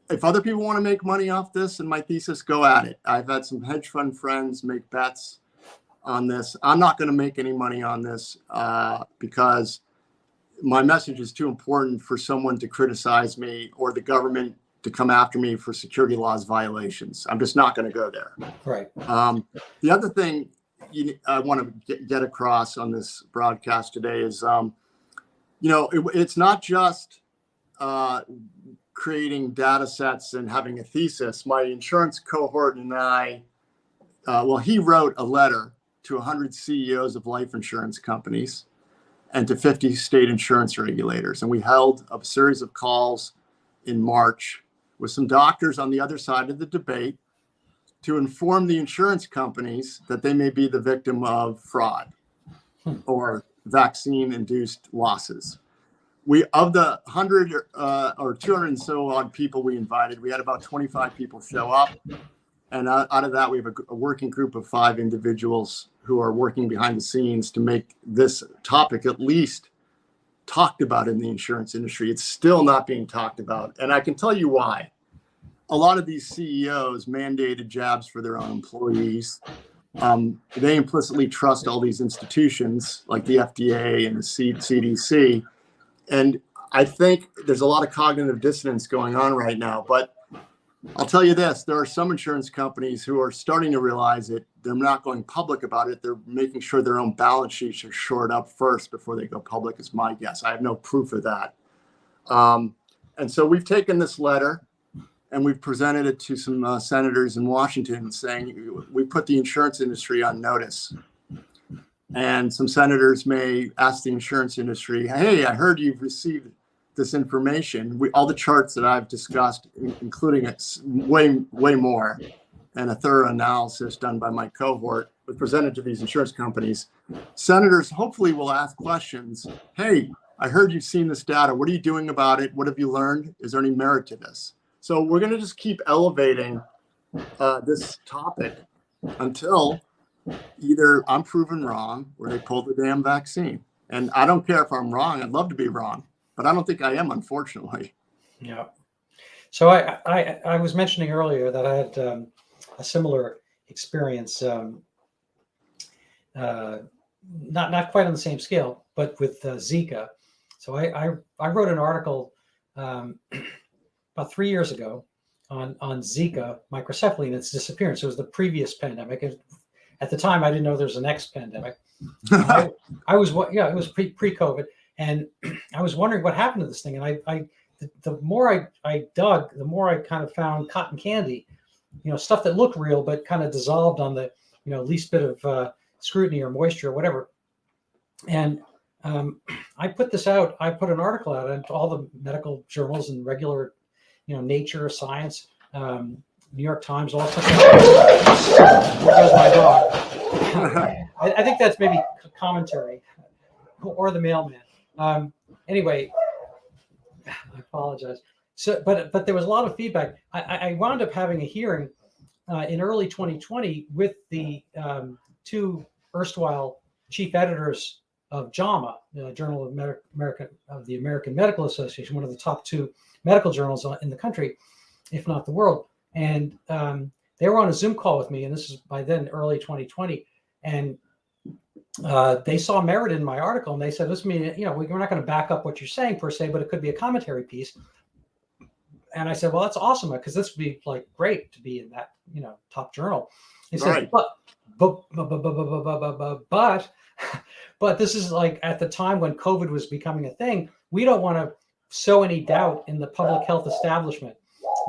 [SPEAKER 2] If other people want to make money off this and my thesis, go at it. I've had some hedge fund friends make bets on this. I'm not going to make any money on this because my message is too important for someone to criticize me or the government to come after me for security laws violations. I'm just not going to go there.
[SPEAKER 1] Right.
[SPEAKER 2] The other thing I want to get across on this broadcast today is, it's not just creating data sets and having a thesis. My insurance cohort and I, he wrote a letter to 100 CEOs of life insurance companies and to 50 state insurance regulators. And we held a series of calls in March with some doctors on the other side of the debate to inform the insurance companies that they may be the victim of fraud or vaccine-induced losses. We, of the 100 or 200 and so odd people we invited, we had about 25 people show up. And out of that, we have a working group of 5 individuals who are working behind the scenes to make this topic at least talked about in the insurance industry. It's still not being talked about. And I can tell you why. A lot of these CEOs mandated jabs for their own employees. They implicitly trust all these institutions like the FDA and the CDC. And I think there's a lot of cognitive dissonance going on right now. But I'll tell you this, there are some insurance companies who are starting to realize it. They're not going public about it. They're making sure their own balance sheets are shored up first before they go public, is my guess. I have no proof of that. And so we've taken this letter and we've presented it to some senators in Washington saying, we put the insurance industry on notice. And some senators may ask the insurance industry, hey, I heard you've received this information. All the charts that I've discussed, including way more, and a thorough analysis done by my cohort, was presented to these insurance companies. Senators hopefully will ask questions. Hey, I heard you've seen this data. What are you doing about it? What have you learned? Is there any merit to this? So we're going to just keep elevating this topic until either I'm proven wrong or they pull the damn vaccine. And I don't care if I'm wrong. I'd love to be wrong, but I don't think I am, unfortunately.
[SPEAKER 1] Yeah. So I was mentioning earlier that I had a similar experience, not quite on the same scale, but with Zika. So I wrote an article about 3 years ago on Zika microcephaly and its disappearance. It was the previous pandemic. And at the time, I didn't know there was a next pandemic. It was pre-COVID. And I was wondering what happened to this thing. And the more I dug, the more I kind of found cotton candy, stuff that looked real, but kind of dissolved on the, least bit of scrutiny or moisture or whatever. And I put this out. I put an article out into all the medical journals and regular, Nature, Science, New York Times, all sorts of stuff. There goes my dog. I think that's maybe commentary or the mailman. Anyway, I apologize. So, but there was a lot of feedback. I wound up having a hearing in early 2020 with the 2 erstwhile chief editors of JAMA, the Journal of the American Medical Association, one of the top 2 medical journals in the country, if not the world. And they were on a Zoom call with me, and this is by then early 2020. And they saw merit in my article, and they said, "Listen, we're not going to back up what you're saying per se, but it could be a commentary piece." And I said, "Well, that's awesome, because this would be like great to be in that top journal." They said,
[SPEAKER 2] Right.
[SPEAKER 1] but this is like at the time when COVID was becoming a thing. We don't want to sow any doubt in the public health establishment.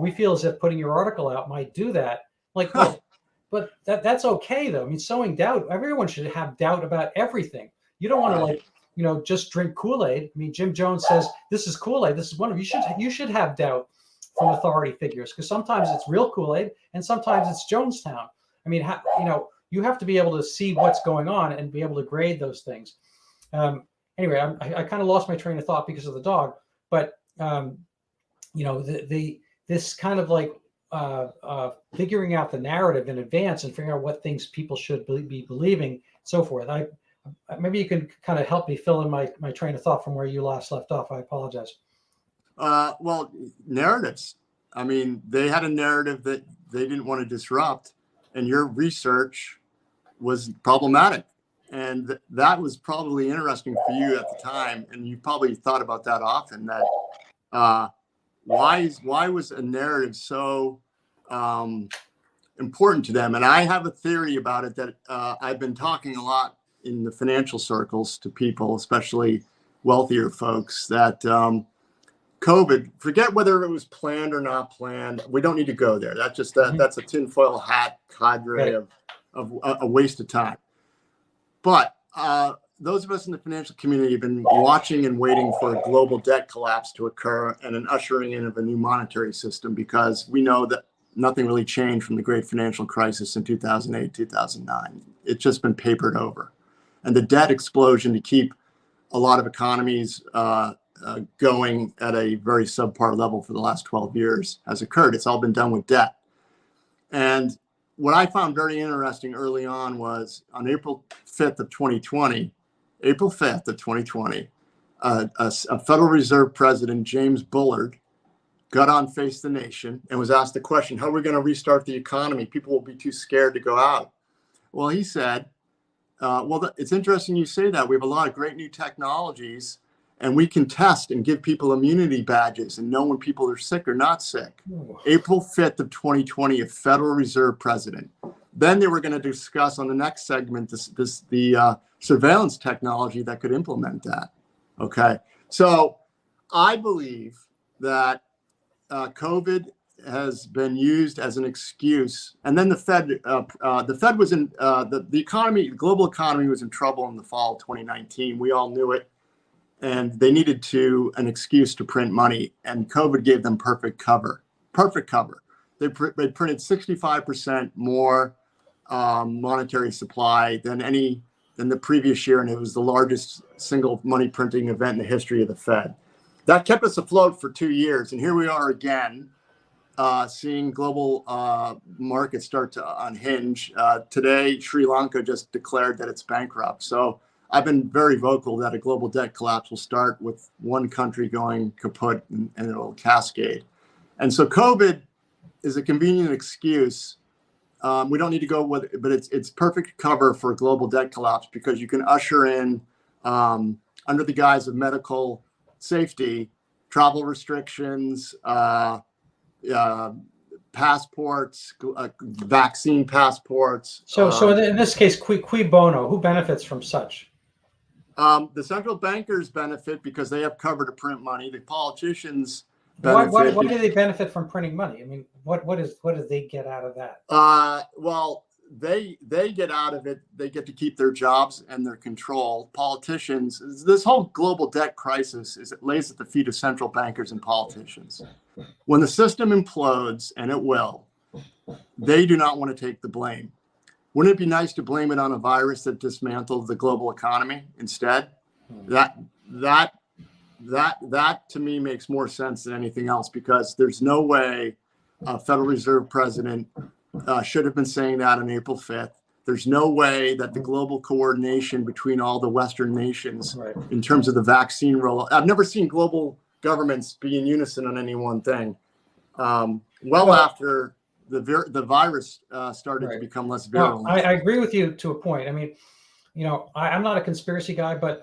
[SPEAKER 1] We feel as if putting your article out might do that. Like, well, but that's okay though. I mean, sowing doubt. Everyone should have doubt about everything. You don't want to just drink Kool-Aid. I mean, Jim Jones says this is Kool-Aid. This is one of you should have doubt from authority figures, because sometimes it's real Kool-Aid and sometimes it's Jonestown. I mean, you have to be able to see what's going on and be able to grade those things. Anyway, I kind of lost my train of thought because of the dog, but this kind of like figuring out the narrative in advance and figuring out what things people should be believing, so forth. Maybe you can kind of help me fill in my train of thought from where you last left off. I apologize.
[SPEAKER 2] Well, narratives. I mean, they had a narrative that they didn't want to disrupt, and your research was problematic. And that was probably interesting for you at the time. And you probably thought about that often, that why was a narrative so important to them? And I have a theory about it that I've been talking a lot in the financial circles to people, especially wealthier folks, that COVID, forget whether it was planned or not planned. We don't need to go there. That's just that's a tinfoil hat cadre of a waste of time. But those of us in the financial community have been watching and waiting for a global debt collapse to occur and an ushering in of a new monetary system, because we know that nothing really changed from the great financial crisis in 2008, 2009. It's just been papered over. And the debt explosion to keep a lot of economies going at a very subpar level for the last 12 years has occurred. It's all been done with debt. And what I found very interesting early on was on April 5th of 2020, a Federal Reserve President, James Bullard, got on Face the Nation and was asked the question, how are we going to restart the economy? People will be too scared to go out. Well, he said, it's interesting you say that. We have a lot of great new technologies, and we can test and give people immunity badges and know when people are sick or not sick. Ooh. April 5th of 2020, a Federal Reserve President. Then they were going to discuss on the next segment the surveillance technology that could implement that. Okay, so I believe that COVID has been used as an excuse, and then the Fed was in the economy, the global economy was in trouble in the fall of 2019. We all knew it, and they needed an excuse to print money, and COVID gave them perfect cover. They printed 65% more monetary supply than the previous year, and it was the largest single money printing event in the history of the Fed. That kept us afloat for 2 years, and here we are again, seeing global markets start to unhinge. Today, Sri Lanka just declared that it's bankrupt. So I've been very vocal that a global debt collapse will start with one country going kaput, and it'll cascade. And so COVID is a convenient excuse. We don't need to go with it, but it's perfect cover for a global debt collapse, because you can usher in, under the guise of medical safety, travel restrictions, passports, vaccine passports.
[SPEAKER 1] So in this case, cui bono, who benefits from such?
[SPEAKER 2] The central bankers benefit because they have cover to print money. The politicians benefit.
[SPEAKER 1] Why do they benefit from printing money? I mean, what do they get out of that?
[SPEAKER 2] Well, they get out of it. They get to keep their jobs and their control. Politicians, this whole global debt crisis it lays at the feet of central bankers and politicians. When the system implodes, and it will, they do not want to take the blame. Wouldn't it be nice to blame it on a virus that dismantled the global economy instead? That to me makes more sense than anything else, because there's no way a Federal Reserve President should have been saying that on April 5th. There's no way that the global coordination between all the Western nations in terms of the vaccine rollout. I've never seen global governments be in unison on any one thing. After the virus started to become less virulent.
[SPEAKER 1] Well, I agree with you to a point. I mean, I'm not a conspiracy guy, but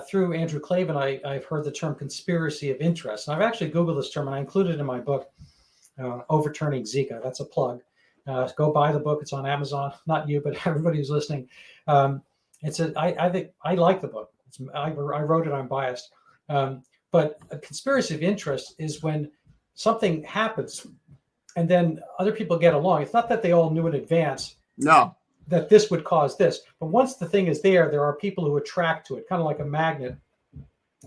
[SPEAKER 1] through Andrew Klavan, I've heard the term conspiracy of interest. And I've actually Googled this term, and I included it in my book, Overturning Zika. That's a plug. Go buy the book. It's on Amazon. Not you, but everybody who's listening. I think I like the book. I wrote it. I'm biased. But a conspiracy of interest is when something happens and then other people get along. It's not that they all knew in advance that this would cause this. But once the thing is there are people who attract to it, kind of like a magnet.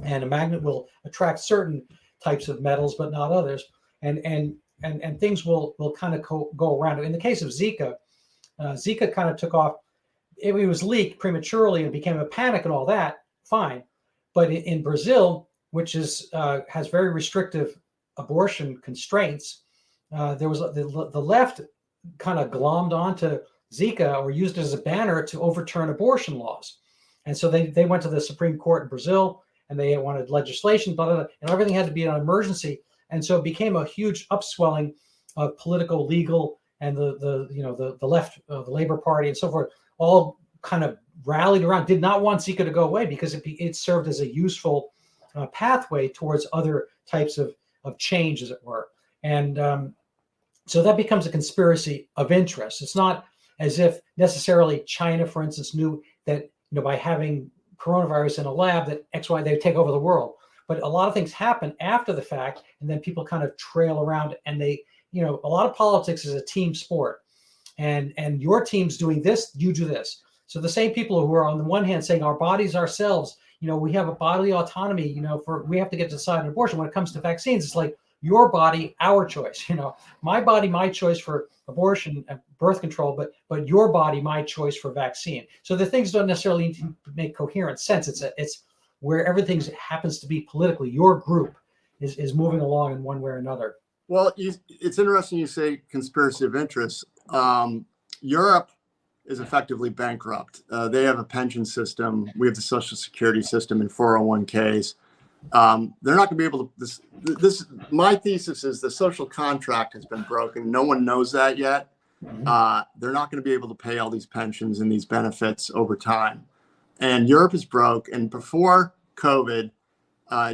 [SPEAKER 1] And a magnet will attract certain types of metals, but not others. And things will kind of go around it. In the case of Zika, Zika kind of took off. It was leaked prematurely and became a panic and all that. Fine. But in Brazil, which has very restrictive abortion constraints, there was the left kind of glommed onto Zika or used it as a banner to overturn abortion laws. And so they went to the Supreme Court in Brazil, and they wanted legislation, blah, blah, blah, and everything had to be an emergency. And so it became a huge upswelling of political, legal, and the left, the Labor Party, and so forth, all kind of rallied around. Did not want Zika to go away because it served as a useful pathway towards other types of change, as it were. And so that becomes a conspiracy of interest. It's not as if necessarily China, for instance, knew that by having coronavirus in a lab that XY they would take over the world. But a lot of things happen after the fact, and then people kind of trail around, and they, a lot of politics is a team sport, and your team's doing this, you do this. So the same people who are on the one hand saying our bodies ourselves, we have a bodily autonomy, we have to get to decide on abortion. When it comes to vaccines, it's like your body, our choice. My body, my choice for abortion and birth control, but your body, my choice for vaccine. So the things don't necessarily need to make coherent sense. It's where everything happens to be politically. Your group is moving along in one way or another.
[SPEAKER 2] Well, it's interesting you say conspiracy of interest. Europe is effectively bankrupt. They have a pension system. We have the social security system and 401ks. They're not going to be able to. My thesis is the social contract has been broken. No one knows that yet. They're not going to be able to pay all these pensions and these benefits over time. And Europe is broke. And before COVID,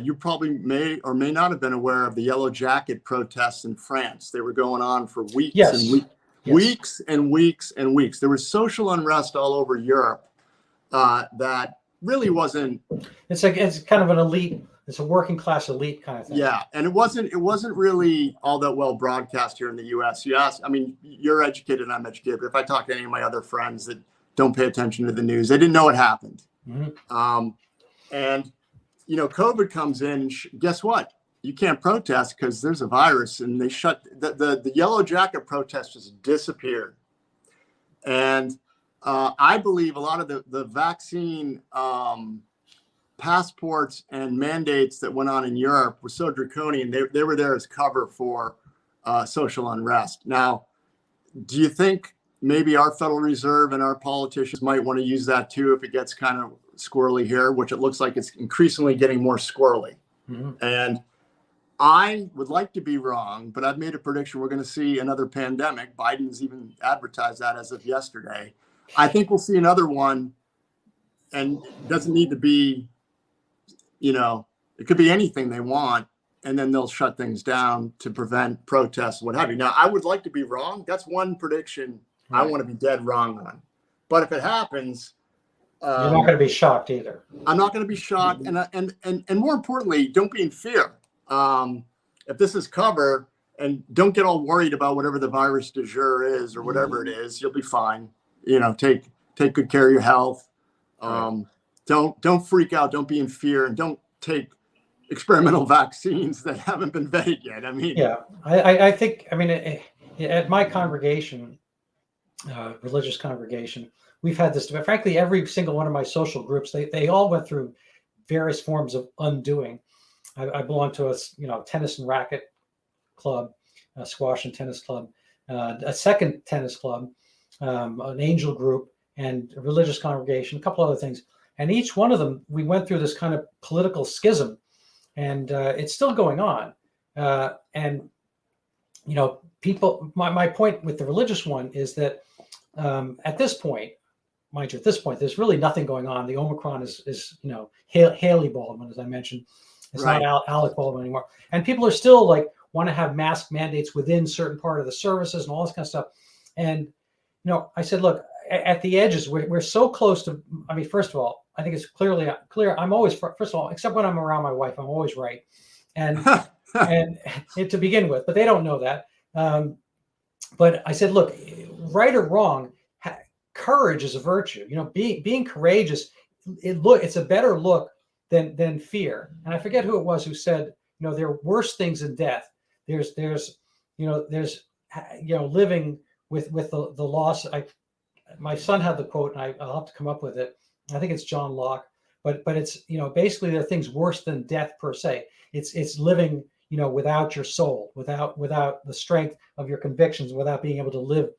[SPEAKER 2] you probably may or may not have been aware of the Yellow Jacket protests in France. They were going on for weeks and weeks. Yes. Weeks and weeks and weeks. There was social unrest all over Europe that really wasn't.
[SPEAKER 1] It's kind of an elite. It's a working class elite kind of thing.
[SPEAKER 2] Yeah, and it wasn't really all that well broadcast here in the U.S. You ask, I mean, you're educated, I'm educated. But if I talk to any of my other friends that don't pay attention to the news, they didn't know it happened. Mm-hmm. And COVID comes in. Guess what? You can't protest because there's a virus, and they shut the Yellow Jacket protest just disappeared. And I believe a lot of the vaccine passports and mandates that went on in Europe were so draconian. They were there as cover for social unrest. Now, do you think maybe our Federal Reserve and our politicians might want to use that too if it gets kind of squirrely here, which it looks like it's increasingly getting more squirrely? Mm-hmm. And I would like to be wrong, but I've made a prediction. We're going to see another pandemic. Biden's even advertised that as of yesterday. I think we'll see another one, and it doesn't need to be, it could be anything they want, and then they'll shut things down to prevent protests, what have you. Now, I would like to be wrong. That's one prediction I want to be dead wrong on. But if it happens,
[SPEAKER 1] you're not going to be shocked either.
[SPEAKER 2] I'm not going to be shocked, and more importantly, don't be in fear. If this is cover, and don't get all worried about whatever the virus du jour is or whatever it is, you'll be fine. Take good care of your health. Don't freak out. Don't be in fear, and don't take experimental vaccines that haven't been vetted yet. I mean,
[SPEAKER 1] yeah, I think, at my congregation, religious congregation, we've had this debate. Frankly, every single one of my social groups, they all went through various forms of undoing. I belong to a tennis and racket club, a squash and tennis club, a second tennis club, an angel group, and a religious congregation, a couple other things. And each one of them, we went through this kind of political schism, and it's still going on. People. My point with the religious one is that at this point, mind you, there's really nothing going on. The Omicron is Haley Baldwin, as I mentioned. It's right. Not Alec Baldwin anymore. And people are still want to have mask mandates within certain part of the services and all this kind of stuff. And, I said, look, at the edges, we're so close to, first of all, I think it's clear. I'm always, first of all, except when I'm around my wife, I'm always right. And, and to begin with, but they don't know that. But I said, look, right or wrong, courage is a virtue. Being courageous, it's a better look than fear. And I forget who it was who said, there are worse things than death. There's living with the loss. My son had the quote, and I'll have to come up with it. I think it's John Locke, but it's basically there are things worse than death per se. It's living without your soul, without the strength of your convictions, without being able to live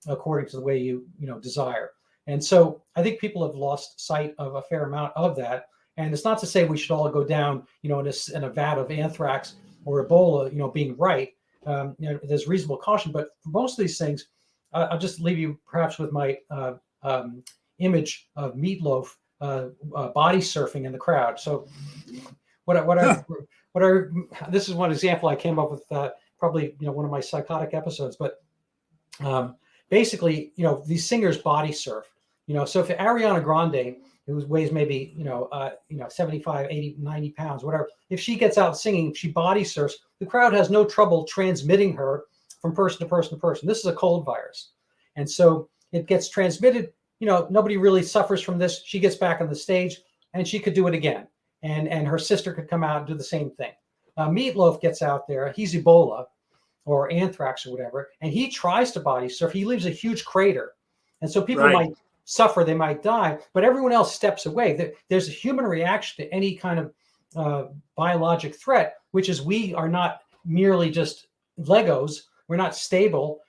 [SPEAKER 1] according to the way you desire. And so I think people have lost sight of a fair amount of that. And it's not to say we should all go down, in a vat of anthrax or Ebola, being right. There's reasonable caution, but for most of these things, I'll just leave you perhaps with my image of Meatloaf body surfing in the crowd. So this is one example I came up with, probably one of my psychotic episodes, but basically, these singers body surf. So if Ariana Grande, who weighs maybe 75, 80, 90 pounds, whatever, if she gets out singing, if she body surfs, the crowd has no trouble transmitting her from person to person to person. This is a cold virus, and so it gets transmitted nobody really suffers from this. She gets back on the stage and she could do it again. And her sister could come out and do the same thing. Meatloaf gets out there. He's Ebola or anthrax or whatever, and he tries to body surf. He leaves a huge crater. And so people might suffer, they might die, but everyone else steps away. There's a human reaction to any kind of biologic threat, which is we are not merely just Legos. We're not stable,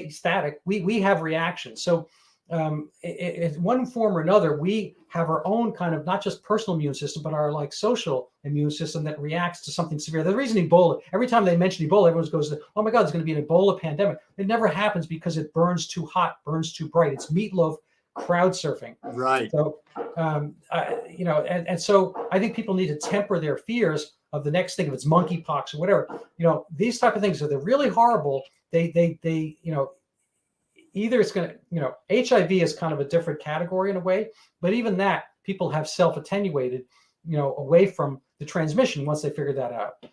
[SPEAKER 1] static. We have reactions. So in one form or another, we have our own kind of not just personal immune system, but our social immune system that reacts to something severe. The reason Ebola, every time they mention Ebola, everyone goes, oh my God, there's going to be an Ebola pandemic. It never happens because it burns too hot, burns too bright. It's Meatloaf crowd surfing.
[SPEAKER 2] Right.
[SPEAKER 1] So, and so I think people need to temper their fears of the next thing, if it's monkeypox or whatever. These type of things, so they're really horrible. They either it's going to, HIV is kind of a different category in a way, but even that, people have self-attenuated, away from the transmission once they figure that out.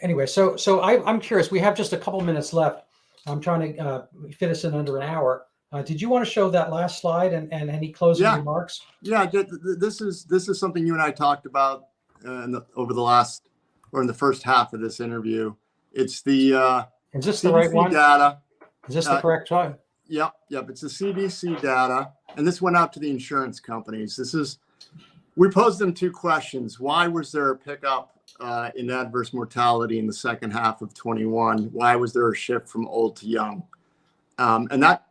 [SPEAKER 1] Anyway, so I'm curious. We have just a couple minutes left. I'm trying to fit us in under an hour. Did you want to show that last slide and any closing remarks?
[SPEAKER 2] Yeah, this is something you and I talked about over the last, or in the first half of this interview. It's the
[SPEAKER 1] is this
[SPEAKER 2] CDC
[SPEAKER 1] the right one?
[SPEAKER 2] Data.
[SPEAKER 1] Is this the correct one?
[SPEAKER 2] Yep. It's the CDC data, and this went out to the insurance companies. We posed them two questions. Why was there a pickup in adverse mortality in the second half of 21? Why was there a shift from old to young? And that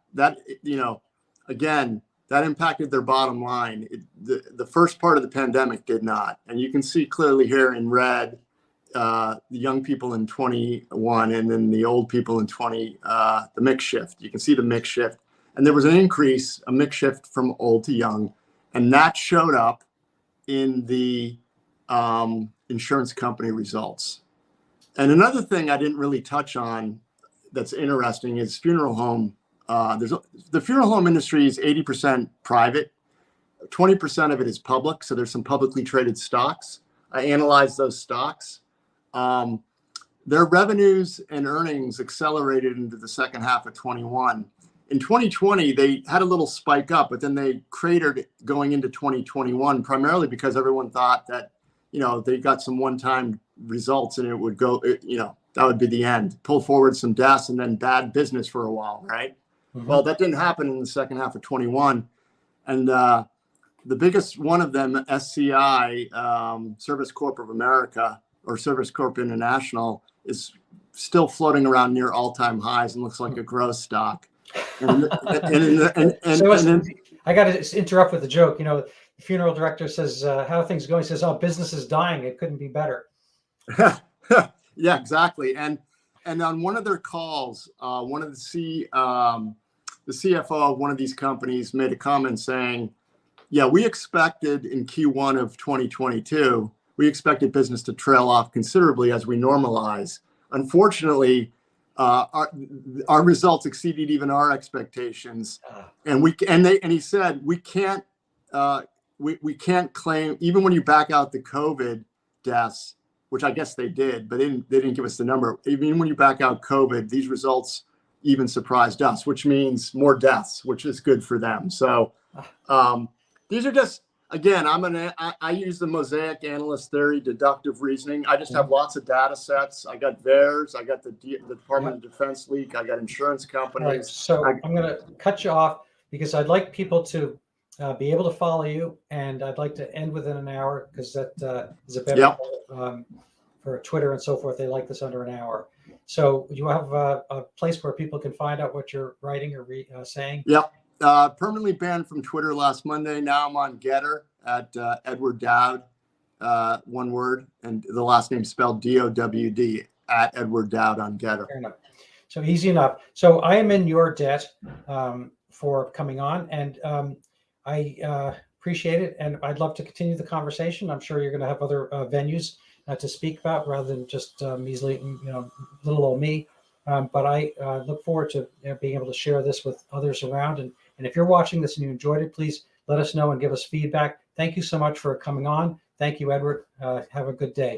[SPEAKER 2] again, that impacted their bottom line. The first part of the pandemic did not, and you can see clearly here in red the young people in 21, and then the old people in 20, the mix shift. You can see the mix shift. And there was an increase, a mix shift from old to young. And that showed up in the insurance company results. And another thing I didn't really touch on that's interesting is funeral home. The funeral home industry is 80% private. 20% of it is public. So there's some publicly traded stocks. I analyzed those stocks. Their revenues and earnings accelerated into the second half of 21. In 2020, they had a little spike up, but then they cratered going into 2021, primarily because everyone thought that, they got some one-time results and it would go, that would be the end. Pull forward some deaths and then bad business for a while, right? Mm-hmm. Well, that didn't happen in the second half of 21. And the biggest one of them, SCI, Service Corp of America, or Service Corp International, is still floating around near all-time highs and looks like a growth stock. I
[SPEAKER 1] got to interrupt with a joke. The funeral director says, "How are things going?" He says, "Oh, business is dying. It couldn't be better."
[SPEAKER 2] Yeah, exactly. And on one of their calls, one of the CFO of one of these companies made a comment saying, "Yeah, we expected in Q1 of 2022." We expected business to trail off considerably as we normalize. Unfortunately, our results exceeded even our expectations, and he said we can't claim, even when you back out the COVID deaths, which I guess they did, but they didn't give us the number. Even when you back out COVID, these results even surprised us, which means more deaths, which is good for them. So these are just. Again, I use the mosaic analyst theory, deductive reasoning. I just have lots of data sets. I got VAERS, I got the Department of Defense leak, I got insurance companies.
[SPEAKER 1] Right. So I'm going to cut you off because I'd like people to be able to follow you, and I'd like to end within an hour because that is a better for Twitter and so forth. They like this under an hour. So you have a place where people can find out what you're writing or saying?
[SPEAKER 2] Yep. Permanently banned from Twitter last Monday. Now I'm on Getter at Edward Dowd, one word, and the last name spelled D-O-W-D, at Edward Dowd on Getter.
[SPEAKER 1] Fair enough. So easy enough. So I am in your debt for coming on, and I appreciate it, and I'd love to continue the conversation. I'm sure you're going to have other venues to speak about rather than just measly, little old me. But I look forward to being able to share this with others around. And if you're watching this and you enjoyed it, please let us know and give us feedback. Thank you so much for coming on. Thank you, Edward. Have a good day.